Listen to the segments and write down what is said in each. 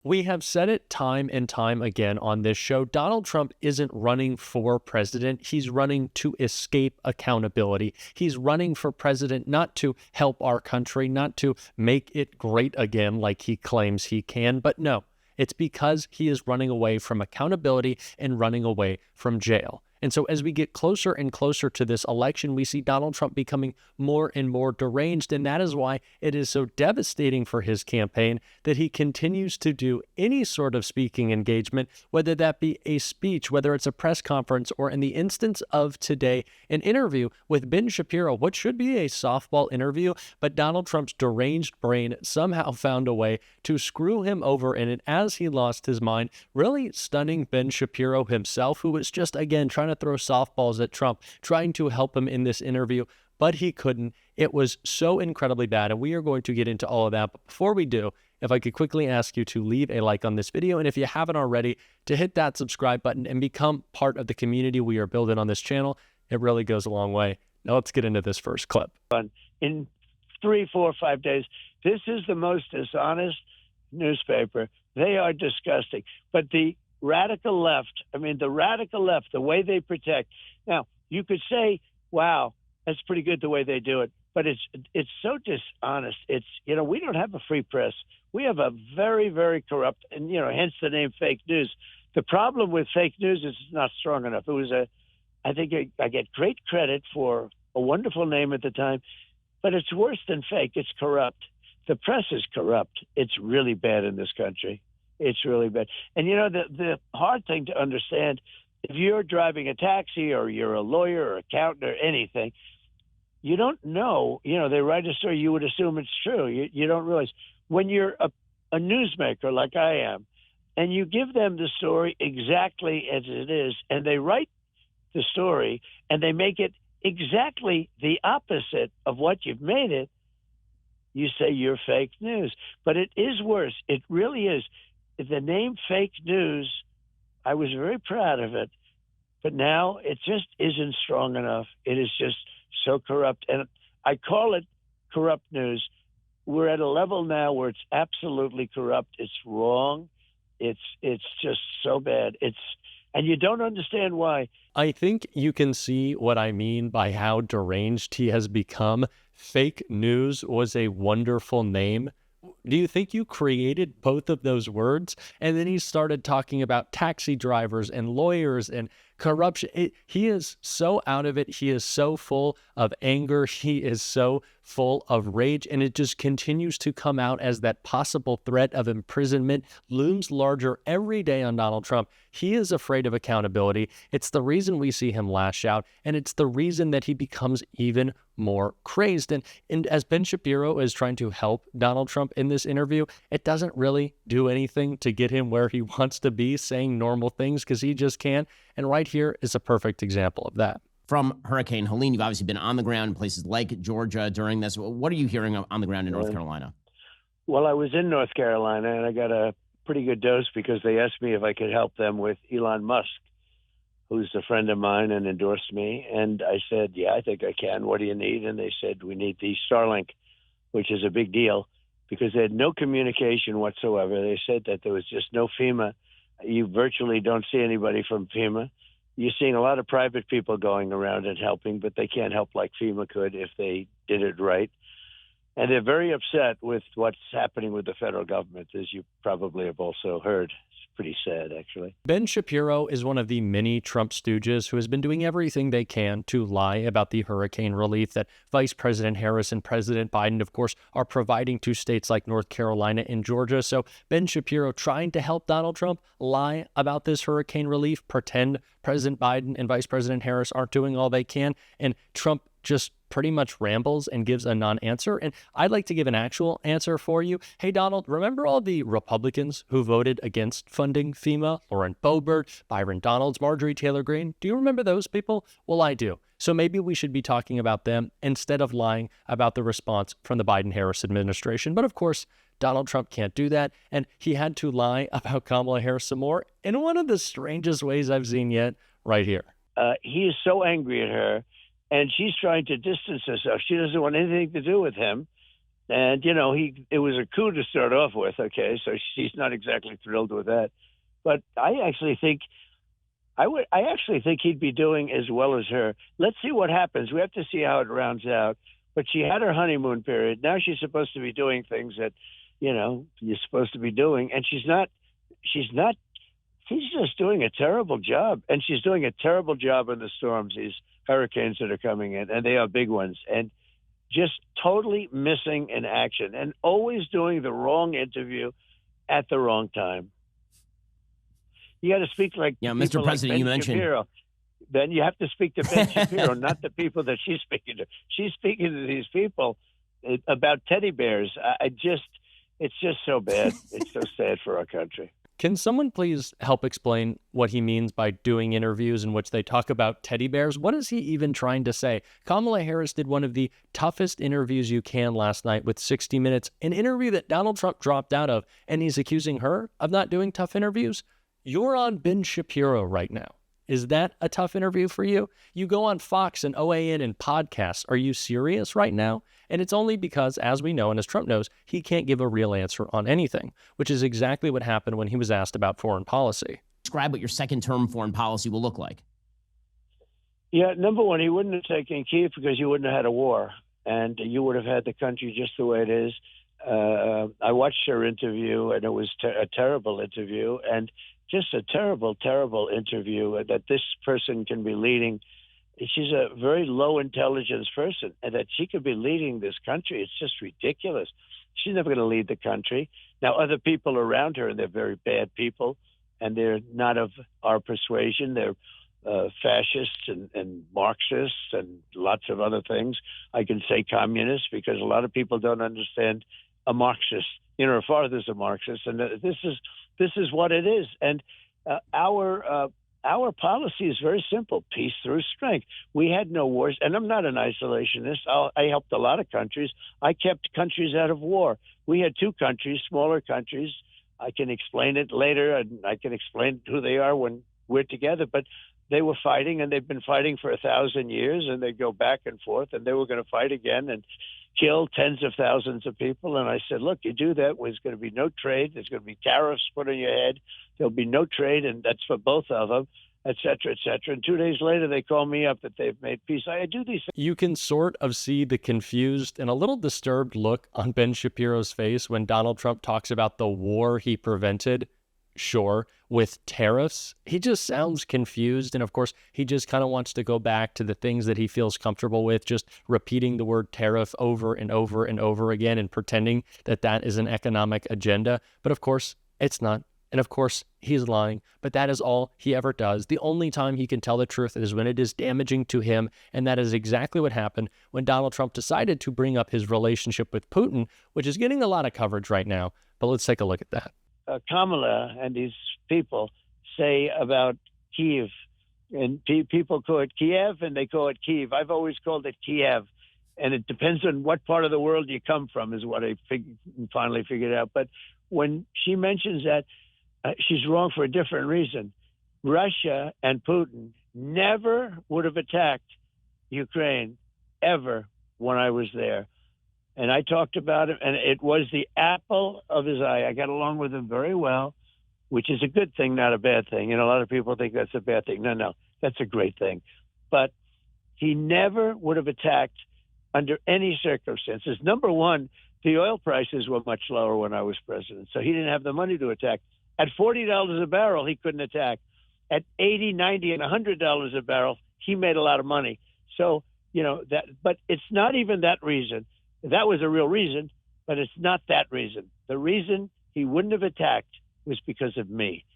We have said it time and time again on this show. Donald Trump isn't running for president. He's running to escape accountability. He's running for president not to help our country, not to make it great again like he claims he can, but no, it's because he is running away from accountability and running away from jail. And so as we get closer and closer to this election, we see Donald Trump becoming more and more deranged. And that is why it is so devastating for his campaign that he continues to do any sort of speaking engagement, whether that be a speech, whether it's a press conference, or in the instance of today, an interview with Ben Shapiro, what should be a softball interview, but Donald Trump's deranged brain somehow found a way to screw him over in it as he lost his mind, really stunning Ben Shapiro himself, who was just, again, trying to throw softballs at Trump, trying to help him in this interview, but he couldn't. It was so incredibly bad, and we are going to get into all of that. But before we do, if I could quickly ask you to leave a like on this video, and if you haven't already, to hit that subscribe button and become part of the community we are building on this channel. It really goes a long way. Now let's get into this first clip. In 3, 4, 5 days, this is the most dishonest newspaper. They are disgusting. But the radical left, the way they protect. Now, you could say, wow, that's pretty good the way they do it, but it's so dishonest. It's, we don't have a free press. We have a very, very corrupt, and, hence the name fake news. The problem with fake news is it's not strong enough. I think I get great credit for a wonderful name at the time, but it's worse than fake. It's corrupt. The press is corrupt. It's really bad in this country. It's really bad. And, the hard thing to understand, if you're driving a taxi or you're a lawyer or accountant or anything, you don't know. They write a story, you would assume it's true. You don't realize. When you're a newsmaker like I am, and you give them the story exactly as it is, and they write the story, and they make it exactly the opposite of what you've made it, you say you're fake news. But it is worse. It really is. The name fake news, I was very proud of it, but now it just isn't strong enough. It is just so corrupt. And I call it corrupt news. We're at a level now where it's absolutely corrupt. It's wrong. It's just so bad. And you don't understand why. I think you can see what I mean by how deranged he has become. Fake news was a wonderful name. Do you think you created both of those words? And then he started talking about taxi drivers and lawyers and corruption. He is so out of it. He is so full of anger. He is so full of rage. And it just continues to come out as that possible threat of imprisonment looms larger every day on Donald Trump. He is afraid of accountability. It's the reason we see him lash out. And it's the reason that he becomes even more crazed. And as Ben Shapiro is trying to help Donald Trump in this interview, it doesn't really do anything to get him where he wants to be, saying normal things, because he just can't. And right here is a perfect example of that. From Hurricane Helene, you've obviously been on the ground in places like Georgia during this. What are you hearing on the ground in North Carolina? Well, I was in North Carolina, and I got a pretty good dose because they asked me if I could help them with Elon Musk, who's a friend of mine and endorsed me. And I said, yeah, I think I can. What do you need? And they said, we need the Starlink, which is a big deal because they had no communication whatsoever. They said that there was just no FEMA. You virtually don't see anybody from FEMA. You're seeing a lot of private people going around and helping, but they can't help like FEMA could if they did it right. And they're very upset with what's happening with the federal government, as you probably have also heard. It's pretty sad, actually. Ben Shapiro is one of the many Trump stooges who has been doing everything they can to lie about the hurricane relief that Vice President Harris and President Biden, of course, are providing to states like North Carolina and Georgia. So Ben Shapiro trying to help Donald Trump lie about this hurricane relief, pretend President Biden and Vice President Harris aren't doing all they can, and Trump just pretty much rambles and gives a non-answer. And I'd like to give an actual answer for you. Hey, Donald, remember all the Republicans who voted against funding FEMA? Lauren Boebert, Byron Donalds, Marjorie Taylor Greene. Do you remember those people? Well, I do. So maybe we should be talking about them instead of lying about the response from the Biden-Harris administration. But of course, Donald Trump can't do that. And he had to lie about Kamala Harris some more in one of the strangest ways I've seen yet, right here. He is so angry at her. And she's trying to distance herself. She doesn't want anything to do with him. And, it was a coup to start off with. Okay. So she's not exactly thrilled with that. But I actually think he'd be doing as well as her. Let's see what happens. We have to see how it rounds out. But she had her honeymoon period. Now she's supposed to be doing things that, you're supposed to be doing. And she's just doing a terrible job. And she's doing a terrible job in the storms, these hurricanes that are coming in, and they are big ones. And just totally missing in action and always doing the wrong interview at the wrong time. You got to speak like Mr. President, like Ben you mentioned Shapiro. Then you have to speak to Ben Shapiro, not the people that she's speaking to. She's speaking to these people about teddy bears. It's just so bad. It's so sad for our country. Can someone please help explain what he means by doing interviews in which they talk about teddy bears? What is he even trying to say? Kamala Harris did one of the toughest interviews you can last night with 60 Minutes, an interview that Donald Trump dropped out of, and he's accusing her of not doing tough interviews. You're on Ben Shapiro right now. Is that a tough interview for you? You go on Fox and OAN and podcasts. Are you serious right now? And it's only because, as we know and as Trump knows, he can't give a real answer on anything, which is exactly what happened when he was asked about foreign policy. describe what your second-term foreign policy will look like. Yeah, number one, he wouldn't have taken Kyiv because you wouldn't have had a war, and you would have had the country just the way it is. I watched her interview, and it was a terrible interview, and just a terrible, terrible interview that this person can be leading. She's a very low intelligence person, and that she could be leading this country, it's just ridiculous. She's never going to lead the country. Now, other people around her, and they're very bad people, and they're not of our persuasion. They're fascists and Marxists and lots of other things. I can say communists because a lot of people don't understand a Marxist. You know, her father's a Marxist, and this is what it is. And our policy is very simple: peace through strength. We had no wars, and I'm not an isolationist. I helped a lot of countries. I kept countries out of war. We had two countries, smaller countries. I can explain it later, and I can explain who they are when we're together. But they were fighting, and they've been fighting for 1,000 years, and they go back and forth, and they were going to fight again and kill tens of thousands of people. And I said, look, you do that, there's going to be no trade. There's going to be tariffs put on your head. There'll be no trade, and that's for both of them, et cetera, et cetera. And 2 days later, they call me up that they've made peace. I do these things. You can sort of see the confused and a little disturbed look on Ben Shapiro's face when Donald Trump talks about the war he prevented. Sure, with tariffs, he just sounds confused. And of course, he just kind of wants to go back to the things that he feels comfortable with, just repeating the word tariff over and over and over again and pretending that that is an economic agenda. But of course, it's not. And of course, he's lying, but that is all he ever does. The only time he can tell the truth is when it is damaging to him. And that is exactly what happened when Donald Trump decided to bring up his relationship with Putin, which is getting a lot of coverage right now. But let's take a look at that. Kamala and these people say about Kyiv, and people call it Kiev and they call it Kyiv. I've always called it Kiev, and it depends on what part of the world you come from is what I finally figured out. But when she mentions that, she's wrong for a different reason. Russia and Putin never would have attacked Ukraine ever when I was there. And I talked about it, and it was the apple of his eye. I got along with him very well, which is a good thing, not a bad thing. You know, a lot of people think that's a bad thing. No, that's a great thing. But he never would have attacked under any circumstances. Number one, the oil prices were much lower when I was president, so he didn't have the money to attack. At $40 a barrel, he couldn't attack. At $80, $90, and $100 a barrel, he made a lot of money. So, you know, that. But it's not even that reason. That was a real reason, but it's not that reason. The reason he wouldn't have attacked was because of me.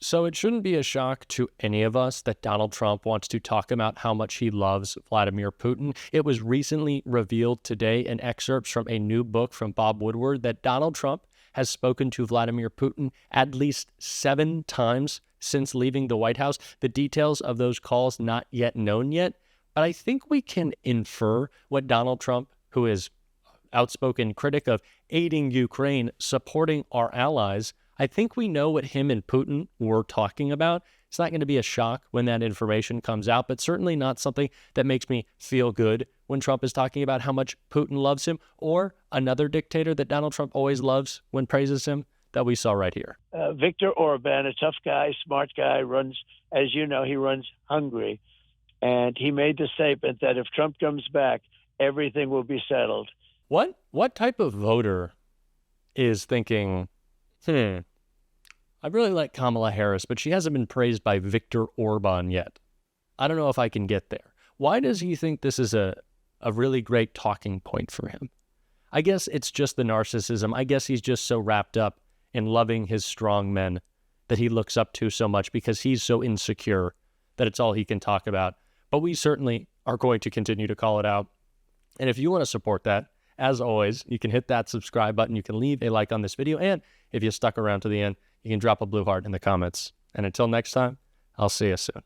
So it shouldn't be a shock to any of us that Donald Trump wants to talk about how much he loves Vladimir Putin. It was recently revealed today in excerpts from a new book from Bob Woodward that Donald Trump has spoken to Vladimir Putin at least 7 times since leaving the White House. The details of those calls not yet known yet, but I think we can infer what Donald Trump, who is outspoken critic of aiding Ukraine, supporting our allies, I think we know what him and Putin were talking about. It's not going to be a shock when that information comes out, but certainly not something that makes me feel good when Trump is talking about how much Putin loves him, or another dictator that Donald Trump always loves when praises him that we saw right here. Viktor Orban, a tough guy, smart guy, runs, as you know, he runs Hungary. And he made the statement that if Trump comes back, everything will be settled. What type of voter is thinking, I really like Kamala Harris, but she hasn't been praised by Viktor Orban yet. I don't know if I can get there. Why does he think this is a really great talking point for him? I guess it's just the narcissism. I guess he's just so wrapped up in loving his strong men that he looks up to so much because he's so insecure that it's all he can talk about. But we certainly are going to continue to call it out. And if you want to support that, as always, you can hit that subscribe button. You can leave a like on this video. And if you stuck around to the end, you can drop a blue heart in the comments. And until next time, I'll see you soon.